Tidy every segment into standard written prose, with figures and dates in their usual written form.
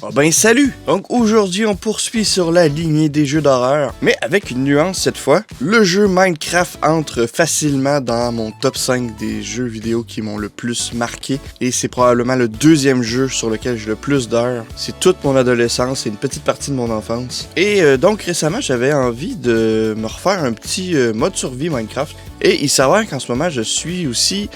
Ah ben salut! Donc aujourd'hui on poursuit sur la lignée des jeux d'horreur, mais avec une nuance cette fois. Le jeu Minecraft entre facilement dans mon top 5 des jeux vidéo qui m'ont le plus marqué, et c'est probablement le deuxième jeu sur lequel j'ai le plus d'heures. C'est toute mon adolescence et une petite partie de mon enfance. Et donc récemment j'avais envie de me refaire un petit mode survie Minecraft, et il s'avère qu'en ce moment je suis aussi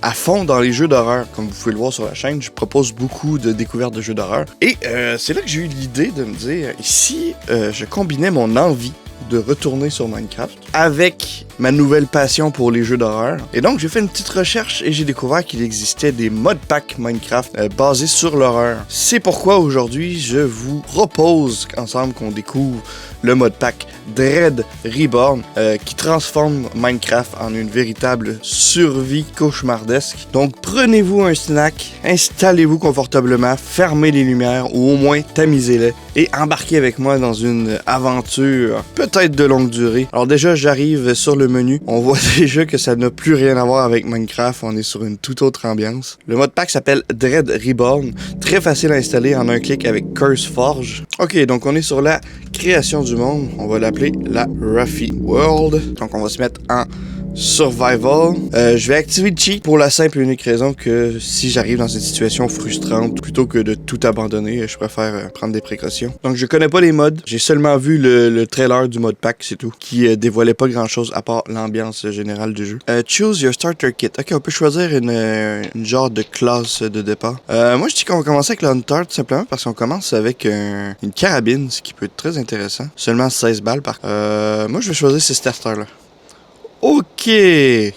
à fond dans les jeux d'horreur. Comme vous pouvez le voir sur la chaîne, je propose beaucoup de découvertes de jeux d'horreur. Et c'est là que j'ai eu l'idée de me dire, si je combinais mon envie de retourner sur Minecraft avec ma nouvelle passion pour les jeux d'horreur. Et donc j'ai fait une petite recherche et j'ai découvert qu'il existait des modpacks Minecraft basés sur l'horreur. C'est pourquoi aujourd'hui je vous propose ensemble qu'on découvre le modpack Dread Reborn qui transforme Minecraft en une véritable survie cauchemardesque. Donc prenez-vous un snack, installez-vous confortablement, fermez les lumières ou au moins tamisez-les et embarquez avec moi dans une aventure peut-être de longue durée. Alors déjà j'arrive sur le menu, on voit déjà que ça n'a plus rien à voir avec Minecraft, on est sur une toute autre ambiance. Le modpack s'appelle Dread Reborn, très facile à installer en un clic avec CurseForge. Ok, donc on est sur la création du monde, on va l'appeler la Ruffy World. Donc on va se mettre en Survival. Je vais activer le cheat pour la simple et unique raison que si j'arrive dans une situation frustrante, plutôt que de tout abandonner, je préfère prendre des précautions. Donc je connais pas les mods, j'ai seulement vu le trailer du modpack, c'est tout, qui dévoilait pas grand chose à part l'ambiance générale du jeu. Choose your starter kit. Ok, on peut choisir une genre de classe de départ. Moi je dis qu'on va commencer avec l'Hunter tout simplement parce qu'on commence avec une carabine, ce qui peut être très intéressant. Seulement 16 balles par moi je vais choisir ces starters là. Ok,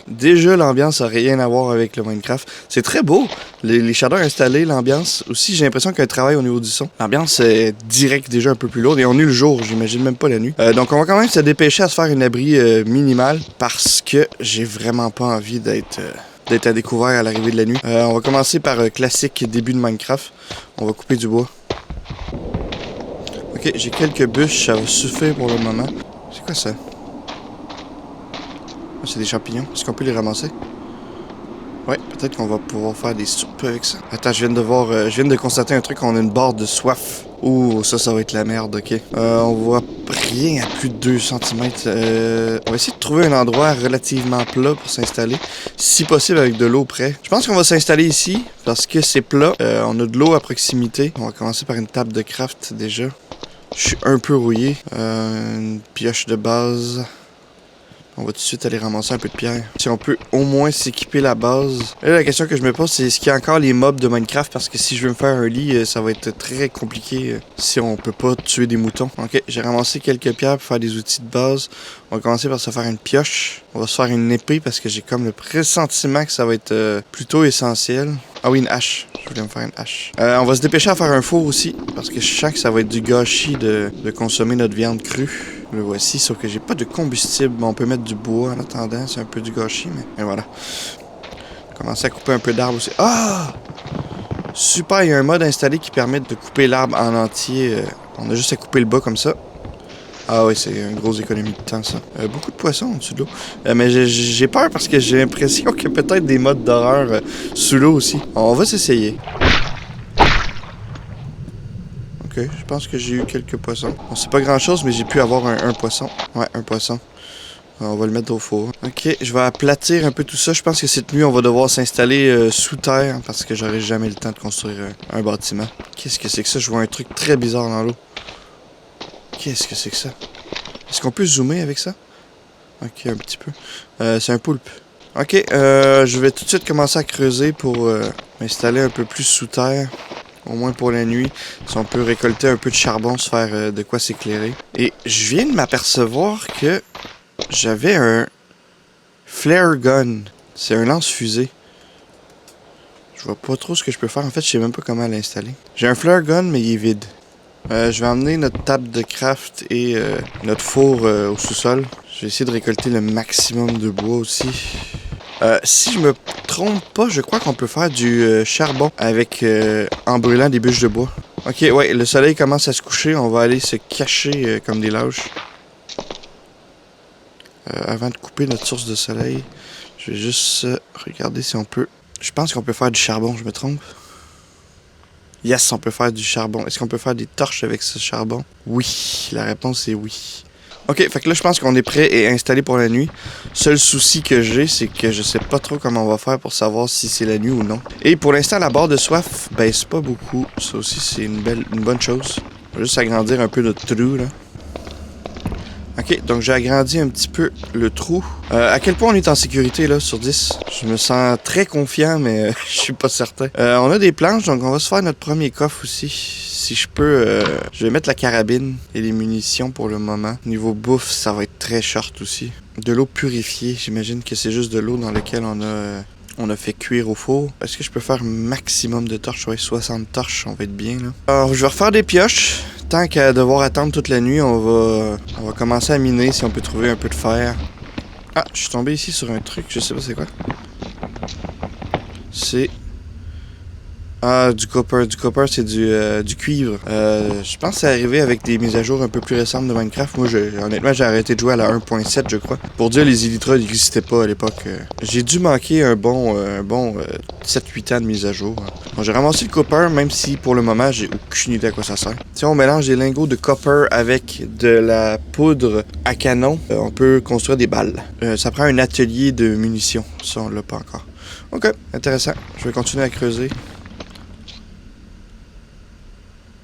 déjà l'ambiance a rien à voir avec le Minecraft. C'est très beau, les shaders installés, l'ambiance. Aussi, j'ai l'impression qu'il y a un travail au niveau du son. L'ambiance est direct déjà un peu plus lourde et on est le jour, j'imagine même pas la nuit. Donc on va quand même se dépêcher à se faire une abri minimal parce que j'ai vraiment pas envie d'être à découvert à l'arrivée de la nuit. On va commencer par classique début de Minecraft. On va couper du bois. Ok, j'ai quelques bûches, ça va suffire pour le moment. C'est quoi ça? C'est des champignons. Est-ce qu'on peut les ramasser? Ouais, peut-être qu'on va pouvoir faire des soupes avec ça. Attends, je viens de constater un truc, on a une barre de soif. Ouh, ça va être la merde, ok. On voit rien à plus de 2 cm. On va essayer de trouver un endroit relativement plat pour s'installer. Si possible avec de l'eau près. Je pense qu'on va s'installer ici, parce que c'est plat. On a de l'eau à proximité. On va commencer par une table de craft déjà. Je suis un peu rouillé. Une pioche de base. On va tout de suite aller ramasser un peu de pierre. Si on peut au moins s'équiper la base. Là, la question que je me pose, c'est est-ce qu'il y a encore les mobs de Minecraft? Parce que si je veux me faire un lit, ça va être très compliqué si on peut pas tuer des moutons. Ok, j'ai ramassé quelques pierres pour faire des outils de base. On va commencer par se faire une pioche. On va se faire une épée parce que j'ai comme le pressentiment que ça va être plutôt essentiel. Ah oui, une hache. Je voulais me faire une hache. On va se dépêcher à faire un four aussi parce que je sens que ça va être du gâchis de consommer notre viande crue. Le voici, sauf que j'ai pas de combustible. On peut mettre du bois en attendant, c'est un peu du gâchis, mais voilà. Commencer à couper un peu d'arbre aussi. Ah! Super, il y a un mode installé qui permet de couper l'arbre en entier. On a juste à couper le bas comme ça. Ah oui, c'est une grosse économie de temps, ça. Beaucoup de poissons en dessous de l'eau. Mais j'ai peur parce que j'ai l'impression qu'il y a peut-être des modes d'horreur sous l'eau aussi. On va s'essayer. Ok, je pense que j'ai eu quelques poissons. Bon, c'est pas grand chose, mais j'ai pu avoir un poisson. Ouais, un poisson. On va le mettre au four. Ok, je vais aplatir un peu tout ça. Je pense que cette nuit, on va devoir s'installer sous terre parce que j'aurai jamais le temps de construire un bâtiment. Qu'est-ce que c'est que ça? Je vois un truc très bizarre dans l'eau. Qu'est-ce que c'est que ça? Est-ce qu'on peut zoomer avec ça? Ok, un petit peu. C'est un poulpe. Ok, je vais tout de suite commencer à creuser pour m'installer un peu plus sous terre. Au moins pour la nuit, si on peut récolter un peu de charbon, se faire de quoi s'éclairer. Et je viens de m'apercevoir que j'avais un flare gun. C'est un lance-fusée. Je vois pas trop ce que je peux faire. En fait, je sais même pas comment l'installer. J'ai un flare gun, mais il est vide. Je vais emmener notre table de craft et notre four au sous-sol. Je vais essayer de récolter le maximum de bois aussi. Si je me trompe pas, je crois qu'on peut faire du charbon avec en brûlant des bûches de bois. Ok, ouais, le soleil commence à se coucher. On va aller se cacher comme des lâches. Avant de couper notre source de soleil, je vais juste regarder si on peut... Je pense qu'on peut faire du charbon, je me trompe. Yes, on peut faire du charbon. Est-ce qu'on peut faire des torches avec ce charbon? Oui, la réponse est oui. Ok, fait que là, je pense qu'on est prêt et installé pour la nuit. Seul souci que j'ai, c'est que je sais pas trop comment on va faire pour savoir si c'est la nuit ou non. Et pour l'instant, la barre de soif baisse pas beaucoup. Ça aussi, c'est une bonne chose. On va juste agrandir un peu notre trou, là. Ok, donc j'ai agrandi un petit peu le trou. À quel point on est en sécurité, là, sur 10? Je me sens très confiant, mais je suis pas certain. On a des planches, donc on va se faire notre premier coffre aussi. Si je peux, je vais mettre la carabine et les munitions pour le moment. Niveau bouffe, ça va être très short aussi. De l'eau purifiée, j'imagine que c'est juste de l'eau dans laquelle on a fait cuire au four. Est-ce que je peux faire maximum de torches? Ouais, 60 torches, on va être bien, là. Alors, je vais refaire des pioches. Tant qu'à devoir attendre toute la nuit, on va commencer à miner si on peut trouver un peu de fer. Ah, je suis tombé ici sur un truc, je sais pas c'est quoi. C'est... Ah, du copper. Du copper, c'est du cuivre. Je pense que c'est arrivé avec des mises à jour un peu plus récentes de Minecraft. Moi, honnêtement, j'ai arrêté de jouer à la 1.7, je crois. Pour dire, les Elytra n'existaient pas à l'époque. J'ai dû manquer un bon 7-8 ans de mise à jour. Bon, j'ai ramassé le copper, même si pour le moment, j'ai aucune idée à quoi ça sert. Si on mélange des lingots de copper avec de la poudre à canon, on peut construire des balles. Ça prend un atelier de munitions. Ça, on l'a pas encore. Ok, intéressant. Je vais continuer à creuser.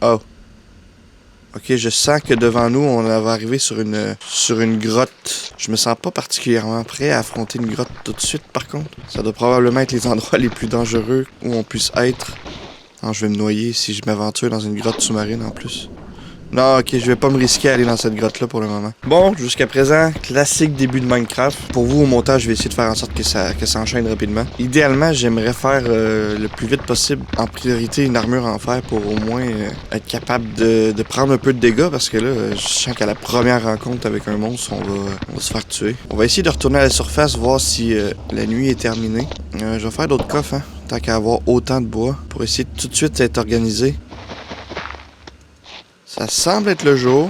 Oh. Ok, je sens que devant nous, on va arriver sur une grotte. Je me sens pas particulièrement prêt à affronter une grotte tout de suite, par contre. Ça doit probablement être les endroits les plus dangereux où on puisse être. Non, je vais me noyer si je m'aventure dans une grotte sous-marine en plus. Non, ok, je vais pas me risquer à aller dans cette grotte-là pour le moment. Bon, jusqu'à présent, classique début de Minecraft. Pour vous, au montage, je vais essayer de faire en sorte que ça enchaîne rapidement. Idéalement, j'aimerais faire le plus vite possible, en priorité, une armure en fer pour au moins être capable de prendre un peu de dégâts, parce que là, je sens qu'à la première rencontre avec un monstre, on va se faire tuer. On va essayer de retourner à la surface, voir si la nuit est terminée. Je vais faire d'autres coffres, hein, tant qu'à avoir autant de bois, pour essayer de tout de suite être organisé. Ça semble être le jour.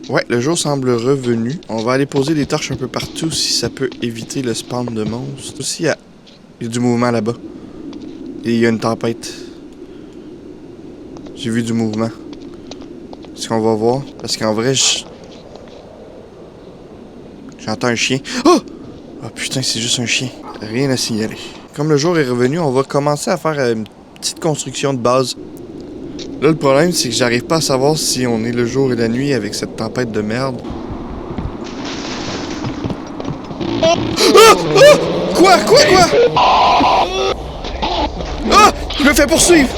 Ouais, le jour semble revenu. On va aller poser des torches un peu partout si ça peut éviter le spawn de monstres. Aussi, il y a du mouvement là-bas. Et il y a une tempête. J'ai vu du mouvement. Est-ce qu'on va voir? Parce qu'en vrai, j'entends un chien. Oh! Oh putain, c'est juste un chien. Rien à signaler. Comme le jour est revenu, on va commencer à faire une petite construction de base. Là, le problème, c'est que j'arrive pas à savoir si on est le jour et la nuit avec cette tempête de merde. Ah! Ah! Quoi? Ah! Je me fais poursuivre!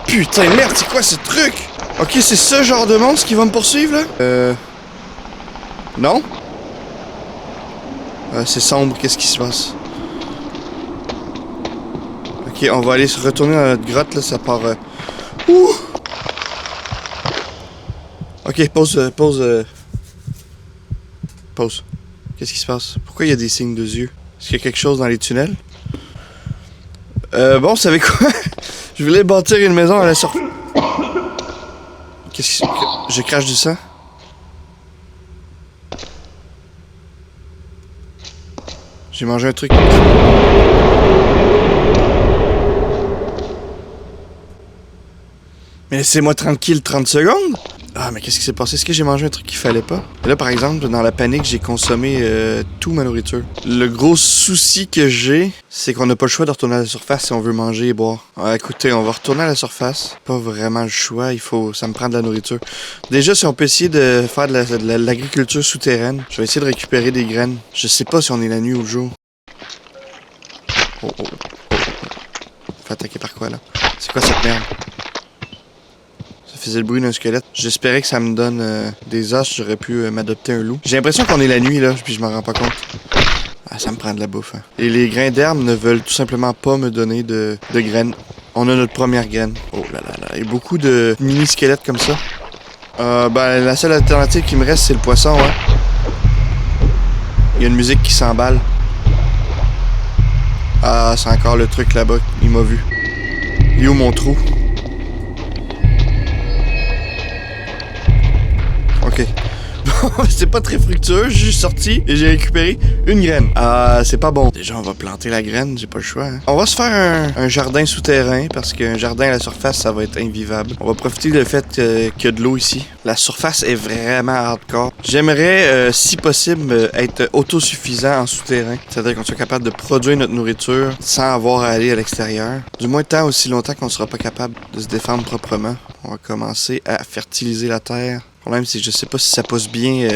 Putain, merde, c'est quoi ce truc? Ok, c'est ce genre de monstre qui va me poursuivre, là? Non? C'est sombre, qu'est-ce qui se passe? Ok, on va aller se retourner dans notre grotte, là, ça part... Ouh! Ok, pause. Pause. Qu'est-ce qui se passe? Pourquoi il y a des signes de yeux? Est-ce qu'il y a quelque chose dans les tunnels? Bon, vous savez quoi? Je voulais bâtir une maison à la surface. Qu'est-ce que... Je crache du sang? J'ai mangé un truc... Mais laissez-moi tranquille 30 secondes. Ah, mais qu'est-ce qui s'est passé? Est-ce que j'ai mangé un truc qu'il fallait pas? Et là, par exemple, dans la panique, j'ai consommé toute ma nourriture. Le gros souci que j'ai, c'est qu'on n'a pas le choix de retourner à la surface si on veut manger et boire. Ah, écoutez, on va retourner à la surface. Pas vraiment le choix, ça me prend de la nourriture. Déjà, si on peut essayer de faire de l'agriculture souterraine, je vais essayer de récupérer des graines. Je sais pas si on est la nuit ou le jour. Oh. Faut attaquer par quoi, là? C'est quoi cette merde? Ça faisait le bruit d'un squelette. J'espérais que ça me donne des os, j'aurais pu m'adopter un loup. J'ai l'impression qu'on est la nuit, là, puis je m'en rends pas compte. Ah, ça me prend de la bouffe, hein. Et les grains d'herbe ne veulent tout simplement pas me donner de graines. On a notre première graine. Oh là là là. Il y a beaucoup de mini-squelettes comme ça. Ben, la seule alternative qui me reste, c'est le poisson, hein. Il y a une musique qui s'emballe. Ah, c'est encore le truc là-bas. Il m'a vu. Il est où mon trou? Ok. C'est pas très fructueux, j'ai sorti et j'ai récupéré une graine. Ah, c'est pas bon. Déjà, on va planter la graine, j'ai pas le choix. Hein. On va se faire un jardin souterrain parce qu'un jardin à la surface, ça va être invivable. On va profiter du fait qu'il y a de l'eau ici. La surface est vraiment hardcore. J'aimerais, si possible, être autosuffisant en souterrain. C'est-à-dire qu'on soit capable de produire notre nourriture sans avoir à aller à l'extérieur. Du moins tant aussi longtemps qu'on sera pas capable de se défendre proprement. On va commencer à fertiliser la terre. Le problème, c'est que je sais pas si ça pousse bien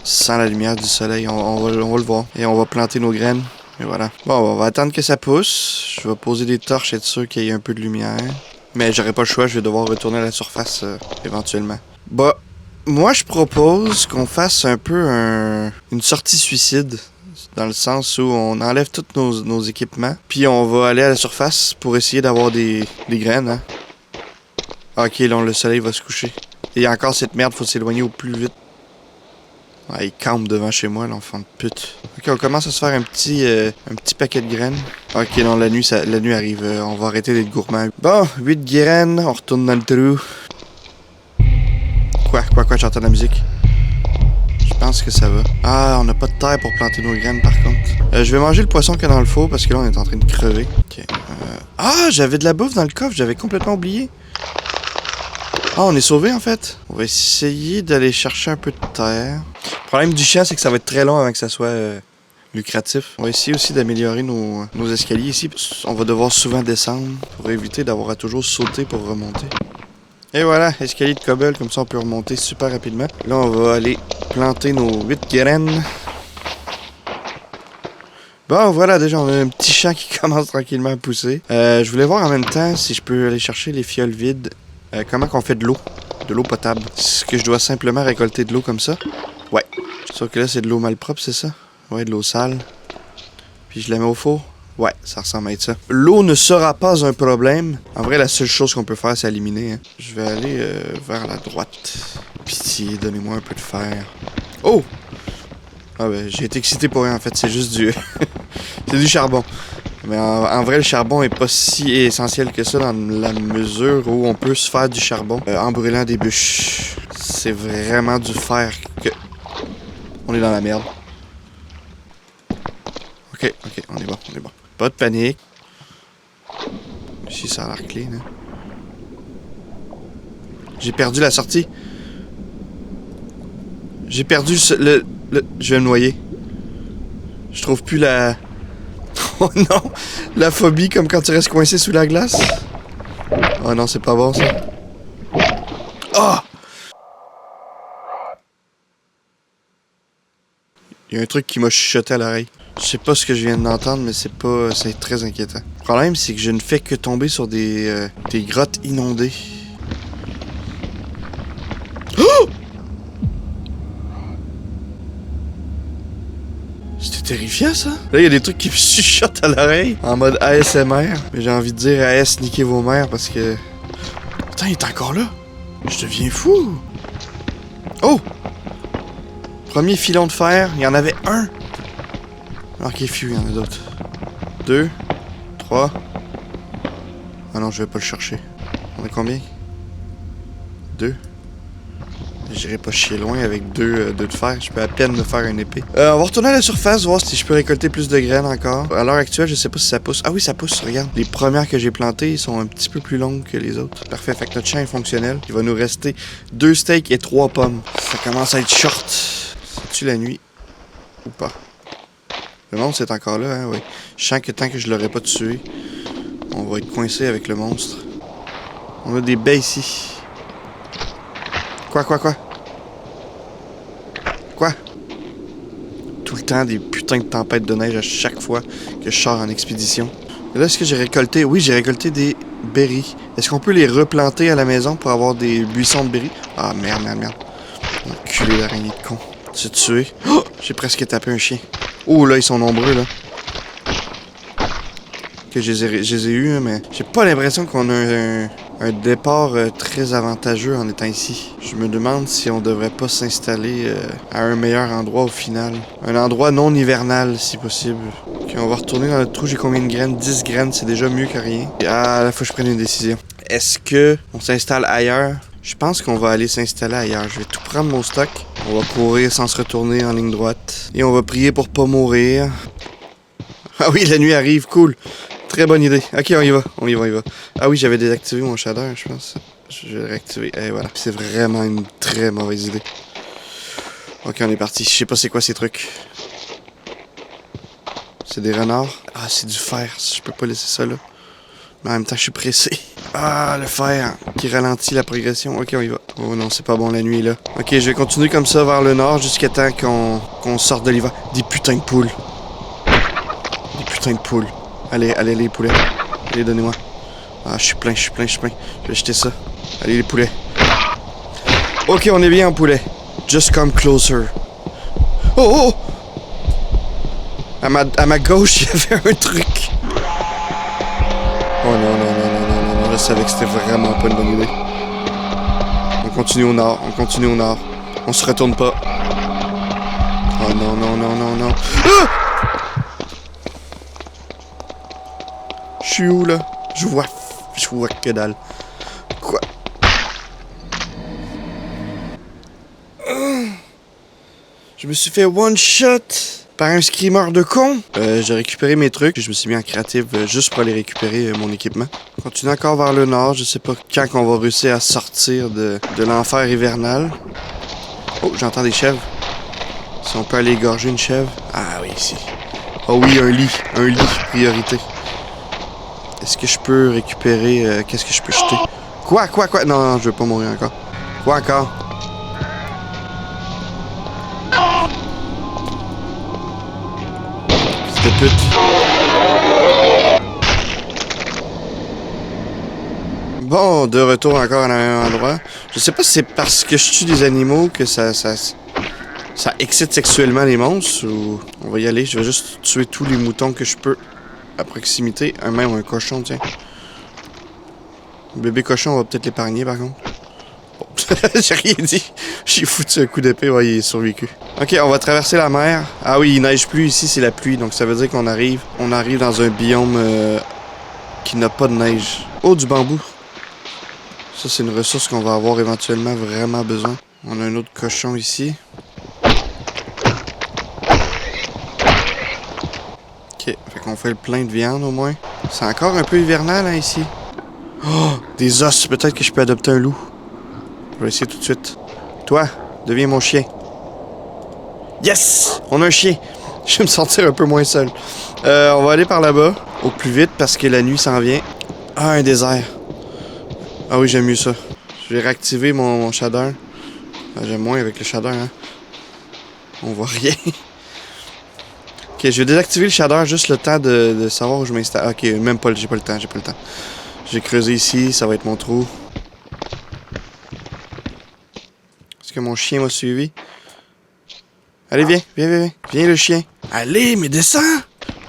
sans la lumière du soleil. On va le voir. Et on va planter nos graines. Et voilà. Bon, on va attendre que ça pousse. Je vais poser des torches et être sûr qu'il y ait un peu de lumière. Mais j'aurai pas le choix, je vais devoir retourner à la surface éventuellement. Bah, moi je propose qu'on fasse un peu une sortie suicide. Dans le sens où on enlève tous nos équipements. Puis on va aller à la surface pour essayer d'avoir des graines. Hein. Ok, là le soleil va se coucher. Et il y a encore cette merde, faut s'éloigner au plus vite. Ouais, il campe devant chez moi, l'enfant de pute. Ok, on commence à se faire un petit paquet de graines. Ok, non, la nuit arrive. On va arrêter d'être gourmand. Bon, 8 graines, on retourne dans le trou. Quoi, j'entends la musique. Je pense que ça va. Ah, on n'a pas de terre pour planter nos graines, par contre. Je vais manger le poisson qu'il y a dans le four, parce que là, on est en train de crever. Ok. Ah, j'avais de la bouffe dans le coffre, j'avais complètement oublié. Ah, on est sauvés en fait. On va essayer d'aller chercher un peu de terre. Le problème du champ, c'est que ça va être très long avant que ça soit lucratif. On va essayer aussi d'améliorer nos escaliers ici. On va devoir souvent descendre pour éviter d'avoir à toujours sauter pour remonter. Et voilà, escalier de cobble, comme ça on peut remonter super rapidement. Là, on va aller planter nos 8 graines. Bon, voilà, déjà, on a un petit champ qui commence tranquillement à pousser. Je voulais voir en même temps si je peux aller chercher les fioles vides. Comment qu'on fait de l'eau potable. Est-ce que je dois simplement récolter de l'eau comme ça? Ouais. Sauf que là, c'est de l'eau malpropre, c'est ça? Ouais, de l'eau sale. Puis je la mets au four? Ouais, ça ressemble à être ça. L'eau ne sera pas un problème. En vrai, la seule chose qu'on peut faire, c'est éliminer. Hein. Je vais aller vers la droite. Pitié, donnez-moi un peu de fer. Oh! Ah ben, j'ai été excité pour rien, en fait. C'est juste du... c'est du charbon. Mais en vrai, le charbon est pas si essentiel que ça dans la mesure où on peut se faire du charbon en brûlant des bûches. C'est vraiment du fer que... On est dans la merde. Ok, on est bon. Pas de panique. Ici, ça a l'air clean, hein. J'ai perdu la sortie. J'ai perdu le... Je vais me noyer. Je trouve plus la... Oh non! La phobie, comme quand tu restes coincé sous la glace. Oh non, c'est pas bon, ça. Ah! Il y a un truc qui m'a chuchoté à l'oreille. Je sais pas ce que je viens d'entendre, mais c'est très inquiétant. Le problème, c'est que je ne fais que tomber sur des grottes inondées. Oh! C'était terrifiant, ça. Là, il y a des trucs qui me chuchotent à l'oreille. En mode ASMR. Mais j'ai envie de dire AS niquez vos mères parce que... Putain, il est encore là. Je deviens fou. Oh! Premier filon de fer. Il y en avait un. Ok, il y en a d'autres. 2, 3. Ah non, je vais pas le chercher. On a combien? 2. J'irai pas chier loin avec deux de fer. Je peux à peine me faire une épée. On va retourner à la surface, voir si je peux récolter plus de graines encore. À l'heure actuelle, je sais pas si ça pousse. Ah oui, ça pousse, regarde. Les premières que j'ai plantées sont un petit peu plus longues que les autres. Parfait, fait que notre champ est fonctionnel. Il va nous rester 2 steaks et 3 pommes. Ça commence à être short. C'est-tu la nuit? Ou pas? Le monstre est encore là, hein, oui. Je sens que tant que je l'aurai pas tué, on va être coincé avec le monstre. On a des baies ici. Quoi? Tout le temps, des putains de tempêtes de neige à chaque fois que je sors en expédition. Et là, est-ce que j'ai récolté... Oui, j'ai récolté des berries. Est-ce qu'on peut les replanter à la maison pour avoir des buissons de berries? Ah, merde. Enculé d'araignée de con. Tu t'es tué? Oh! J'ai presque tapé un chien. Oh, là, ils sont nombreux, là. Que je les ai eus, mais j'ai pas l'impression qu'on a un départ très avantageux en étant ici. Je me demande si on devrait pas s'installer à un meilleur endroit au final. Un endroit non hivernal, si possible. Ok, on va retourner dans notre trou. J'ai combien de graines? 10 graines, c'est déjà mieux que rien. Ah, là, faut que je prenne une décision. Est-ce que on s'installe ailleurs? Je pense qu'on va aller s'installer ailleurs. Je vais tout prendre mon stock. On va courir sans se retourner en ligne droite. Et on va prier pour pas mourir. Ah oui, la nuit arrive, cool. Très bonne idée. Ok, on y va. Ah oui, j'avais désactivé mon shader, je pense. Je vais le réactiver. Et voilà. C'est vraiment une très mauvaise idée. Ok, on est parti. Je sais pas c'est quoi ces trucs. C'est des renards. Ah, c'est du fer. Je peux pas laisser ça là. Mais en même temps, je suis pressé. Ah, le fer qui ralentit la progression. Ok, on y va. Oh non, c'est pas bon la nuit là. Ok, je vais continuer comme ça vers le nord jusqu'à temps qu'on sorte de l'hiver. Des putains de poules. Allez, les poulets. Allez, donnez-moi. Ah, je suis plein. Je vais jeter ça. Allez, les poulets. Ok, on est bien en poulet. Just come closer. Oh! À ma gauche, il y avait un truc. Oh non. Je savais que c'était vraiment pas une bonne idée. On continue au nord. On se retourne pas. Oh non. Ah! Je suis où là? Je vois que dalle. Quoi? Je me suis fait one shot par un screamer de con. J'ai récupéré mes trucs. Je me suis mis en créative juste pour aller récupérer mon équipement. Continue encore vers le nord. Je sais pas quand qu'on va réussir à sortir de l'enfer hivernal. Oh, j'entends des chèvres. Si on peut aller égorger une chèvre. Ah oui, ici. Oh oui, un lit, priorité. Est-ce que je peux récupérer... qu'est-ce que je peux jeter? Quoi? Non, je veux pas mourir encore. Quoi encore? C'était pute. Bon, de retour encore à un endroit. Je sais pas si c'est parce que je tue des animaux que ça excite sexuellement les monstres ou... On va y aller, je vais juste tuer tous les moutons que je peux à proximité. Même un cochon, tiens. Le bébé cochon, on va peut-être l'épargner par contre. Bon. J'ai rien dit. J'ai foutu un coup d'épée, ouais, il est survécu. Ok, on va traverser la mer. Ah oui, il neige plus ici, c'est la pluie, donc ça veut dire qu'on arrive dans un biome qui n'a pas de neige. Oh, du bambou. Ça, c'est une ressource qu'on va avoir éventuellement vraiment besoin. On a un autre cochon ici. Ok, fait qu'on fait le plein de viande au moins. C'est encore un peu hivernal, hein, ici. Oh, des os. Peut-être que je peux adopter un loup. Je vais essayer tout de suite. Toi, deviens mon chien. Yes! On a un chien. Je vais me sentir un peu moins seul. On va aller par là-bas, au plus vite, parce que la nuit s'en vient. Ah, un désert. Ah oui, j'aime mieux ça. Je vais réactiver mon shader. J'aime moins avec le shader, hein. On voit rien. Ok, je vais désactiver le shader juste le temps de savoir où je m'installe. Ok, même pas, j'ai pas le temps. J'ai creusé ici, ça va être mon trou. Est-ce que mon chien m'a suivi? Allez, viens. Viens le chien. Allez, mais descends!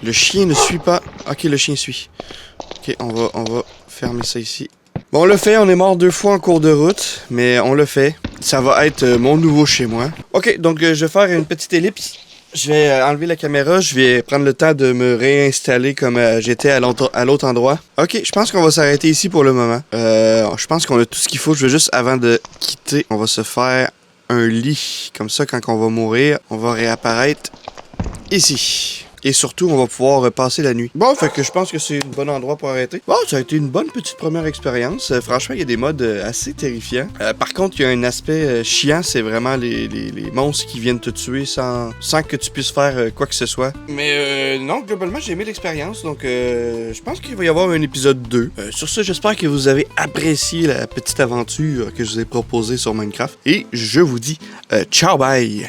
Le chien ne suit pas. Ok, le chien suit. Ok, on va fermer ça ici. Bon, on l'a fait, on est mort 2 fois en cours de route, mais on l'a fait. Ça va être mon nouveau chez moi. Ok, donc je vais faire une petite ellipse. Je vais enlever la caméra, je vais prendre le temps de me réinstaller comme j'étais à l'autre endroit. Ok, je pense qu'on va s'arrêter ici pour le moment. Je pense qu'on a tout ce qu'il faut. Je veux juste, avant de quitter, on va se faire un lit. Comme ça, quand on va mourir, on va réapparaître ici. Et surtout, on va pouvoir repasser la nuit. Bon, fait que je pense que c'est un bon endroit pour arrêter. Bon, ça a été une bonne petite première expérience. Franchement, il y a des modes assez terrifiants. Par contre, il y a un aspect chiant, c'est vraiment les monstres qui viennent te tuer sans que tu puisses faire quoi que ce soit. Mais non, globalement, j'ai aimé l'expérience. Donc, je pense qu'il va y avoir un épisode 2. Sur ce, j'espère que vous avez apprécié la petite aventure que je vous ai proposée sur Minecraft. Et je vous dis ciao, bye!